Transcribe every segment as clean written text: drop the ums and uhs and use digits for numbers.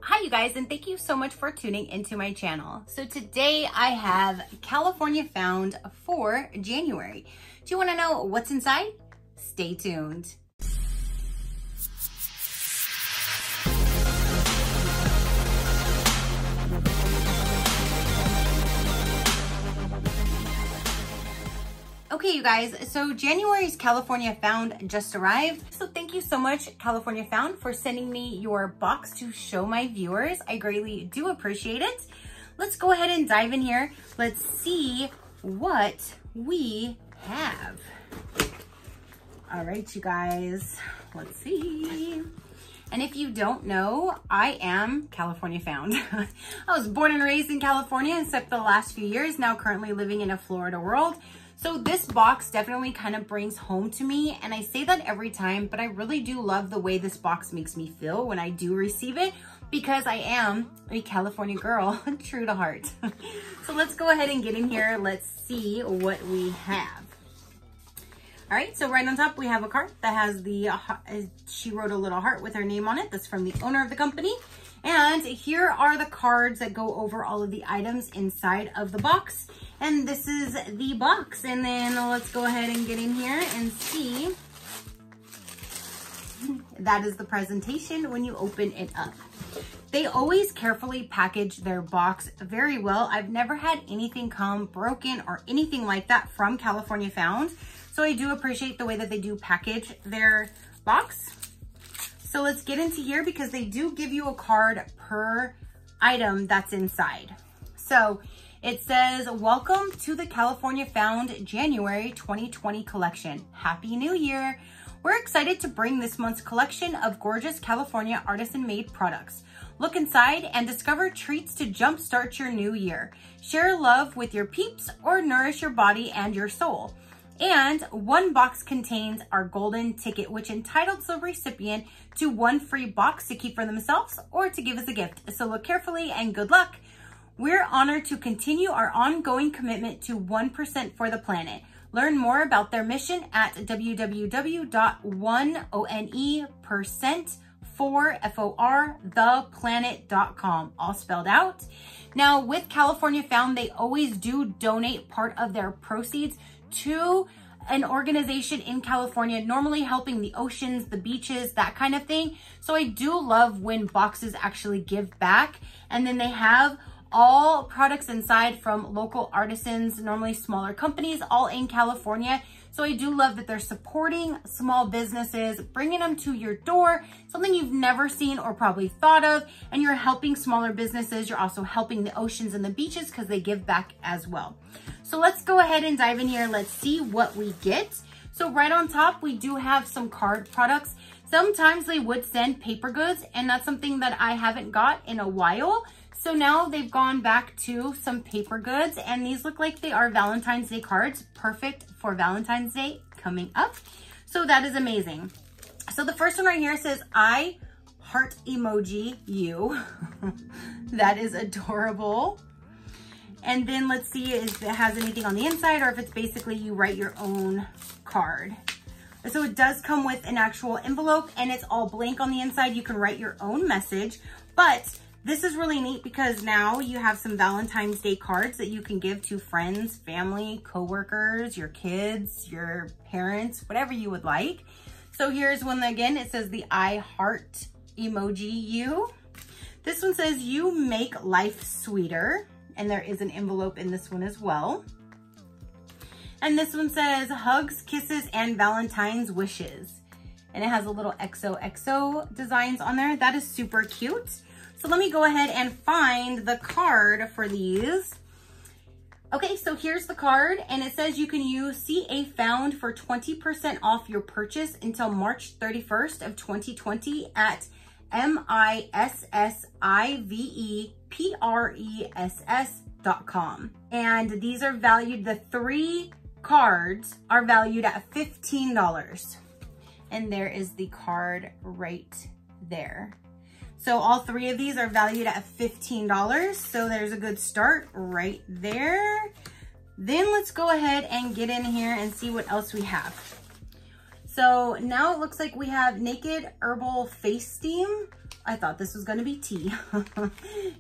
Hi you guys, and thank you so much for tuning into my channel. So today I have California Found for January. Do you want to know what's inside? Stay tuned. Okay, you guys, so January's California Found just arrived. So thank you so much, California Found, for sending me your box to show my viewers. I greatly do appreciate it. Let's go ahead and dive in here. Let's see what we have. All right, you guys, let's see. And if you don't know, I am California Found. I was born and raised in California, except the last few years, now currently living in a Florida world. So this box definitely kind of brings home to me, and I say that every time, but I really do love the way this box makes me feel when I do receive it, because I am a California girl, true to heart. So let's go ahead and get in here. Let's see what we have. All right, so right on top, we have a card that has the, she wrote a little heart with her name on it. That's from the owner of the company. And here are the cards that go over all of the items inside of the box. And this is the box. And then let's go ahead and get in here and see. That is the presentation when you open it up. They always carefully package their box very well. I've never had anything come broken or anything like that from California Found. So I do appreciate the way that they do package their box. So let's get into here because they do give you a card per item that's inside. So it says, welcome to the California Found January 2020 collection. Happy New Year. We're excited to bring this month's collection of gorgeous California artisan-made products. Look inside and discover treats to jumpstart your new year. Share love with your peeps or nourish your body and your soul. And one box contains our golden ticket, which entitles the recipient to one free box to keep for themselves or to give as a gift. So look carefully and good luck. We're honored to continue our ongoing commitment to 1% for the planet. Learn more about their mission at www.1%for theplanet.com, all spelled out. Now with California Found, they always do donate part of their proceeds to an organization in California, normally helping the oceans, the beaches, that kind of thing. So I do love when boxes actually give back. And then they have all products inside from local artisans, normally smaller companies, all in California. So I do love that they're supporting small businesses, bringing them to your door, something you've never seen or probably thought of, and you're helping smaller businesses. You're also helping the oceans and the beaches because they give back as well. So let's go ahead and dive in here. Let's see what we get. So right on top, we do have some card products. Sometimes they would send paper goods, and that's something that I haven't got in a while. So now they've gone back to some paper goods, and these look like they are Valentine's Day cards, perfect for Valentine's Day coming up. So that is amazing. So the first one right here says, I heart emoji you. That is adorable. And then let's see if it has anything on the inside or if it's basically you write your own card. So it does come with an actual envelope and it's all blank on the inside. You can write your own message, but this is really neat because now you have some Valentine's Day cards that you can give to friends, family, coworkers, your kids, your parents, whatever you would like. So here's one again. It says the I heart emoji you. This one says you make life sweeter. And there is an envelope in this one as well. And this one says hugs, kisses, and Valentine's wishes. And it has a little XOXO designs on there. That is super cute. So let me go ahead and find the card for these. Okay, so here's the card, and it says you can use CA Found for 20% off your purchase until March 31st of 2020 at MISSIVEPRESS.com. And these are valued, the 3 cards are valued at $15. And there is the card right there. So all 3 of these are valued at $15. So there's a good start right there. Then let's go ahead and get in here and see what else we have. So now it looks like we have Naked Herbal Face Steam. I thought this was gonna be tea.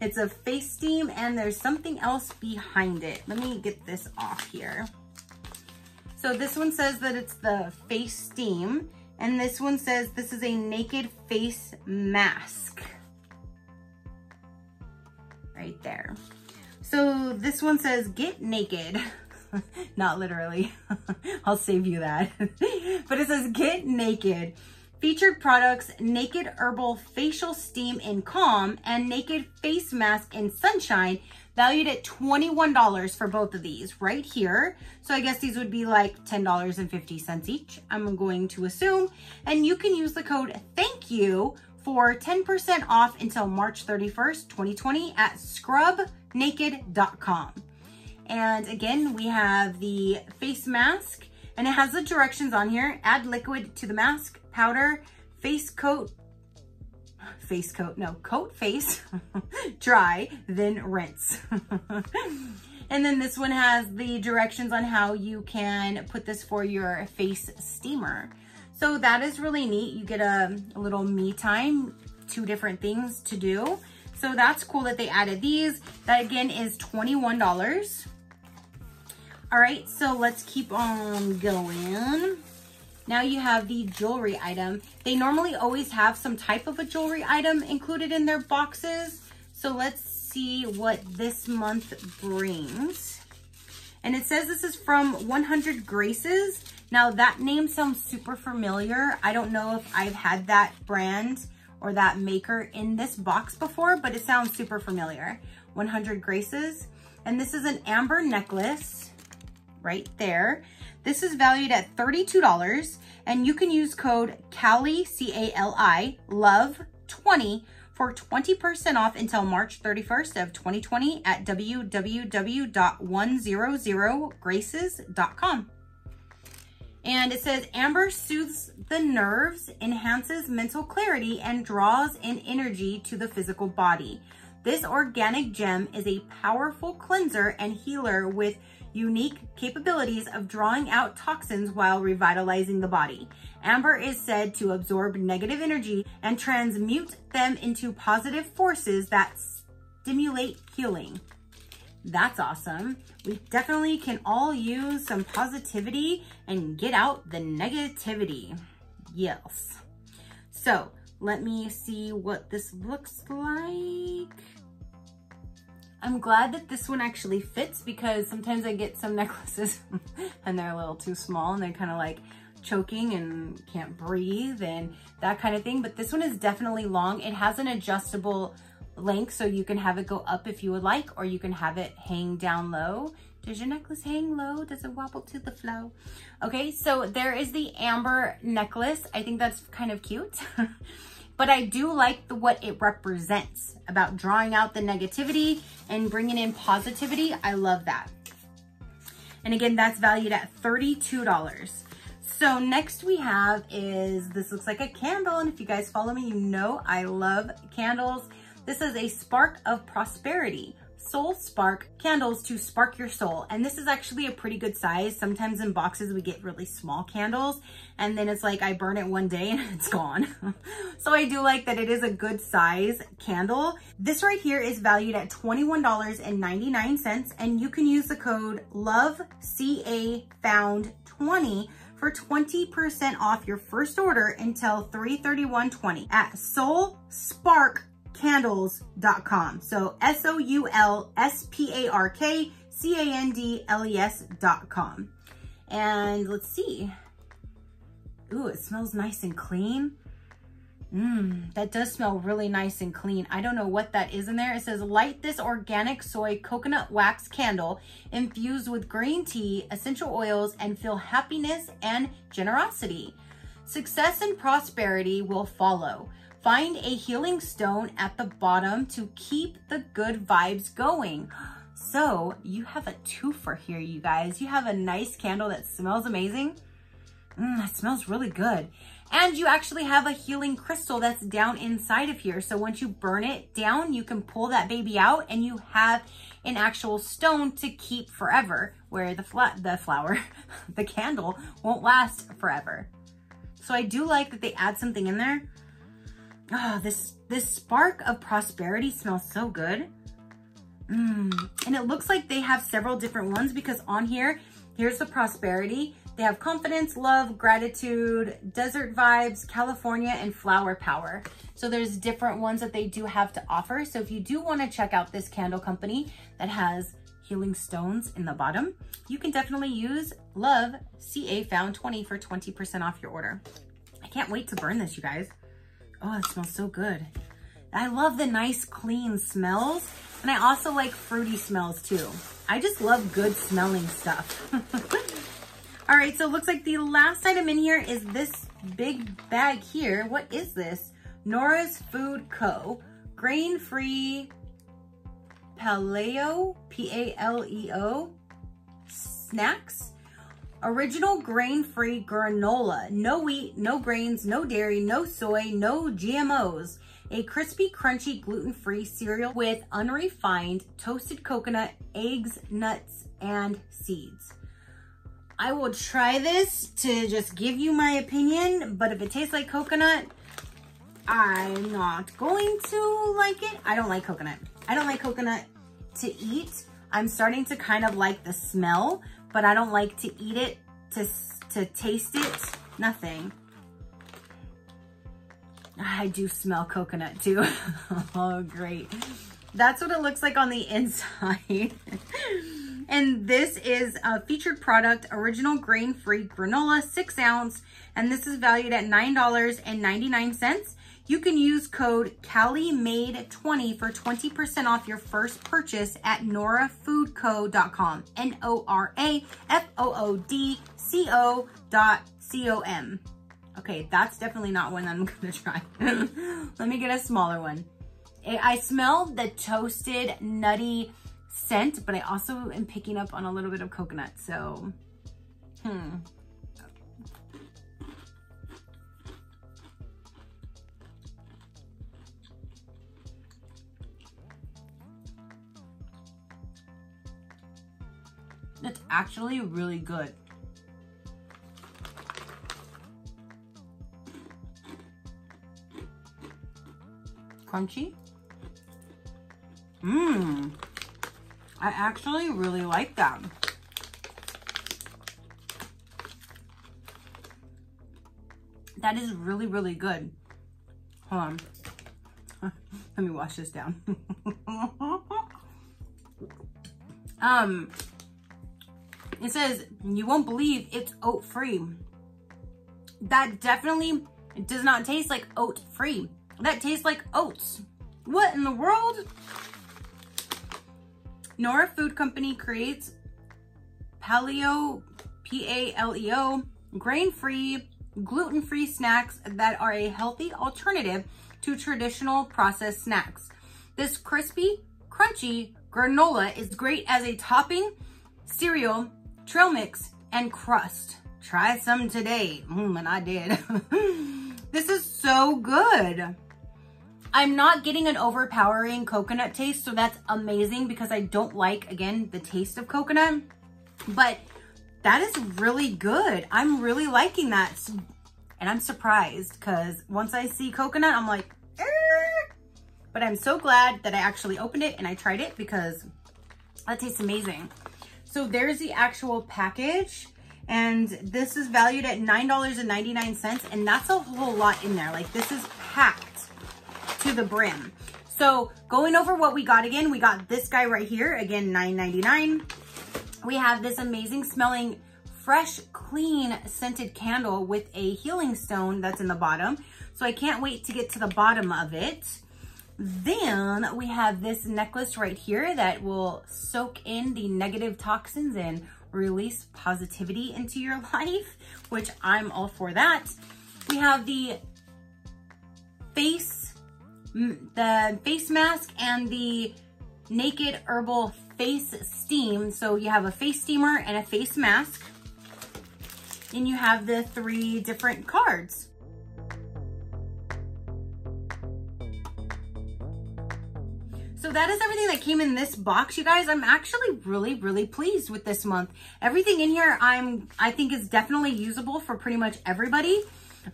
It's a face steam and there's something else behind it. Let me get this off here. So this one says that it's the face steam, and this one says this is a naked face mask. Right there. So this one says get naked. Not literally. I'll save you that. But it says get naked. Featured products, Naked Herbal Facial Steam in Calm and Naked Face Mask in Sunshine, valued at $21 for both of these right here. So I guess these would be like $10.50 each, I'm going to assume. And you can use the code THANKYOU for 10% off until March 31st, 2020 at scrubnaked.com. And again, we have the face mask, and it has the directions on here. Add liquid to the mask, powder, coat face, dry, then rinse. And then this one has the directions on how you can put this for your face steamer. So that is really neat. You get a little me time, 2 different things to do. So that's cool that they added these. That again is $21. All right, so let's keep on going. Now you have the jewelry item. They normally always have some type of a jewelry item included in their boxes. So let's see what this month brings. And it says this is from 100 Graces. Now that name sounds super familiar. I don't know if I've had that brand or that maker in this box before, but it sounds super familiar. 100 Graces. And this is an amber necklace right there. This is valued at $32, and you can use code Cali, C-A-L-I, LOVE20 for 20% off until March 31st of 2020 at www.100graces.com. And it says, Amber soothes the nerves, enhances mental clarity, and draws in energy to the physical body. This organic gem is a powerful cleanser and healer with unique capabilities of drawing out toxins while revitalizing the body. Amber is said to absorb negative energy and transmute them into positive forces that stimulate healing. That's awesome. We definitely can all use some positivity and get out the negativity. Yes. So let me see what this looks like. I'm glad that this one actually fits, because sometimes I get some necklaces and they're a little too small and they're kind of like choking and can't breathe and that kind of thing. But this one is definitely long. It has an adjustable length, so you can have it go up if you would like, or you can have it hang down low. Does your necklace hang low? Does it wobble to the flow? Okay, so there is the amber necklace. I think that's kind of cute. But I do like what it represents about drawing out the negativity and bringing in positivity. I love that. And again, that's valued at $32. So next we have is, this looks like a candle. And if you guys follow me, you know I love candles. This is a Spark of Prosperity. Soul Spark candles to spark your soul. And this is actually a pretty good size. Sometimes in boxes we get really small candles, and then it's like I burn it one day and it's gone. So I do like that it is a good size candle. This right here is valued at $21.99, and you can use the code LOVECAFOUND20 for 20% off your first order until 3/31/20 at soulsparkcandles.com. So SOULSPARKCANDLES.com. And let's see. Ooh, it smells nice and clean. That does smell really nice and clean. I don't know what that is in there. It says, light this organic soy coconut wax candle infused with green tea, essential oils, and feel happiness and generosity. Success and prosperity will follow. Find a healing stone at the bottom to keep the good vibes going. So you have a twofer here, you guys. You have a nice candle that smells amazing. That smells really good. And you actually have a healing crystal that's down inside of here. So once you burn it down, you can pull that baby out and you have an actual stone to keep forever, where the flower, the candle won't last forever. So I do like that they add something in there. Oh, this Spark of Prosperity smells so good. And it looks like they have several different ones because on here, here's the Prosperity. They have Confidence, Love, Gratitude, Desert Vibes, California, and Flower Power. So there's different ones that they do have to offer. So if you do want to check out this candle company that has healing stones in the bottom, you can definitely use Love CA Found 20 for 20% off your order. I can't wait to burn this, you guys. Oh, it smells so good. I love the nice clean smells. And I also like fruity smells too. I just love good smelling stuff. All right, so it looks like the last item in here is this big bag here. What is this? Nora's Food Co. Grain-free paleo, P-A-L-E-O, snacks. Original grain-free granola. No wheat, no grains, no dairy, no soy, no GMOs. A crispy, crunchy, gluten-free cereal with unrefined toasted coconut, eggs, nuts, and seeds. I will try this to just give you my opinion, but if it tastes like coconut, I'm not going to like it. I don't like coconut. I don't like coconut to eat. I'm starting to kind of like the smell, but I don't like to eat it, to taste it, nothing. I do smell coconut too. Oh, great. That's what it looks like on the inside. And this is a featured product, original grain-free granola, 6 ounce, and this is valued at $9.99. You can use code CaliMade20 for 20% off your first purchase at norafoodco.com. NORAFOODCO.com. Okay, that's definitely not one I'm gonna try. Let me get a smaller one. I smell the toasted, nutty scent, but I also am picking up on a little bit of coconut, so, It's actually really good. Crunchy. I actually really like that. That is really, really good. Hold on. Let me wash this down. It says, you won't believe it's oat free. That definitely does not taste like oat free. That tastes like oats. What in the world? Nora Food Company creates paleo, P-A-L-E-O, grain-free, gluten-free snacks that are a healthy alternative to traditional processed snacks. This crispy, crunchy granola is great as a topping, cereal, trail mix, and crust. Try some today. And I did. This is so good. I'm not getting an overpowering coconut taste, so that's amazing because I don't like, again, the taste of coconut. But that is really good. I'm really liking that. And I'm surprised because once I see coconut, I'm like, but I'm so glad that I actually opened it and I tried it because that tastes amazing. So there's the actual package. And this is valued at $9.99. And that's a whole lot in there. Like, this is packed to the brim. So going over what we got again, we got this guy right here, again, $9.99. We have this amazing smelling, fresh, clean scented candle with a healing stone that's in the bottom. So I can't wait to get to the bottom of it. Then we have this necklace right here that will soak in the negative toxins and release positivity into your life, which I'm all for that. We have the face mask and the Naked Herbal Face Steam. So you have a face steamer and a face mask. And you have the 3 different cards. So that is everything that came in this box, you guys. I'm actually really, really pleased with this month. Everything in here I think is definitely usable for pretty much everybody.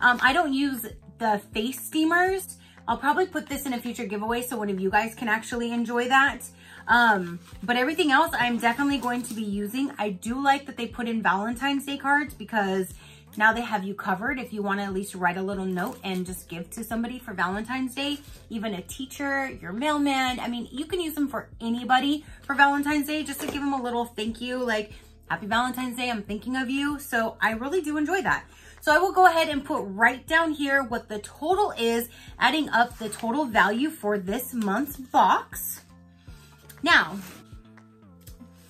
I don't use the face steamers. I'll probably put this in a future giveaway so one of you guys can actually enjoy that. But everything else I'm definitely going to be using. I do like that they put in Valentine's Day cards because now they have you covered if you want to at least write a little note and just give to somebody for Valentine's Day, even a teacher, your mailman. I mean, you can use them for anybody for Valentine's Day just to give them a little thank you, like, happy Valentine's Day, I'm thinking of you. So I really do enjoy that. So I will go ahead and put right down here what the total is, adding up the total value for this month's box. Now,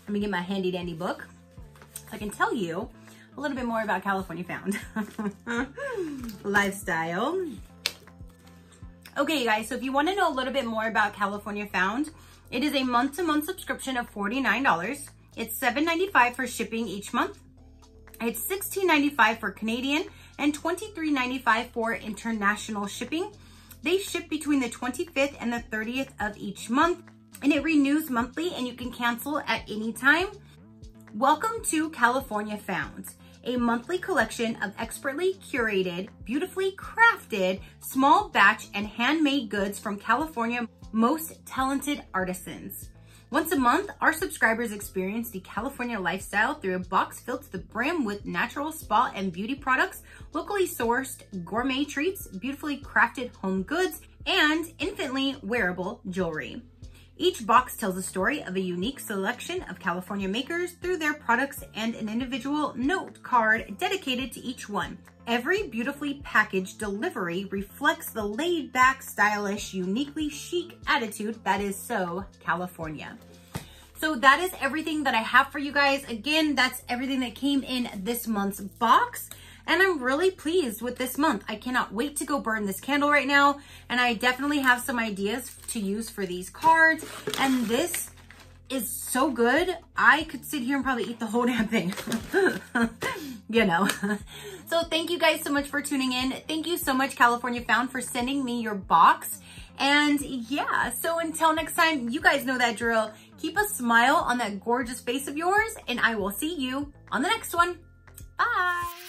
let me get my handy dandy book so I can tell you a little bit more about California Found lifestyle. Okay, you guys, so if you want to know a little bit more about California Found, it is a month-to-month subscription of $49. It's $7.95 for shipping each month. It's $16.95 for Canadian and $23.95 for international shipping. They ship between the 25th and the 30th of each month, and it renews monthly and you can cancel at any time. Welcome to California Found, a monthly collection of expertly curated, beautifully crafted, small batch and handmade goods from California's most talented artisans. Once a month, our subscribers experience the California lifestyle through a box filled to the brim with natural spa and beauty products, locally sourced gourmet treats, beautifully crafted home goods, and infinitely wearable jewelry. Each box tells a story of a unique selection of California makers through their products and an individual note card dedicated to each one. Every beautifully packaged delivery reflects the laid-back, stylish, uniquely chic attitude that is so California. So that is everything that I have for you guys. Again, that's everything that came in this month's box. And I'm really pleased with this month. I cannot wait to go burn this candle right now. And I definitely have some ideas to use for these cards. And this is so good. I could sit here and probably eat the whole damn thing. You know. So thank you guys so much for tuning in. Thank you so much, California Found, for sending me your box. And yeah, so until next time, you guys know that drill. Keep a smile on that gorgeous face of yours, and I will see you on the next one. Bye.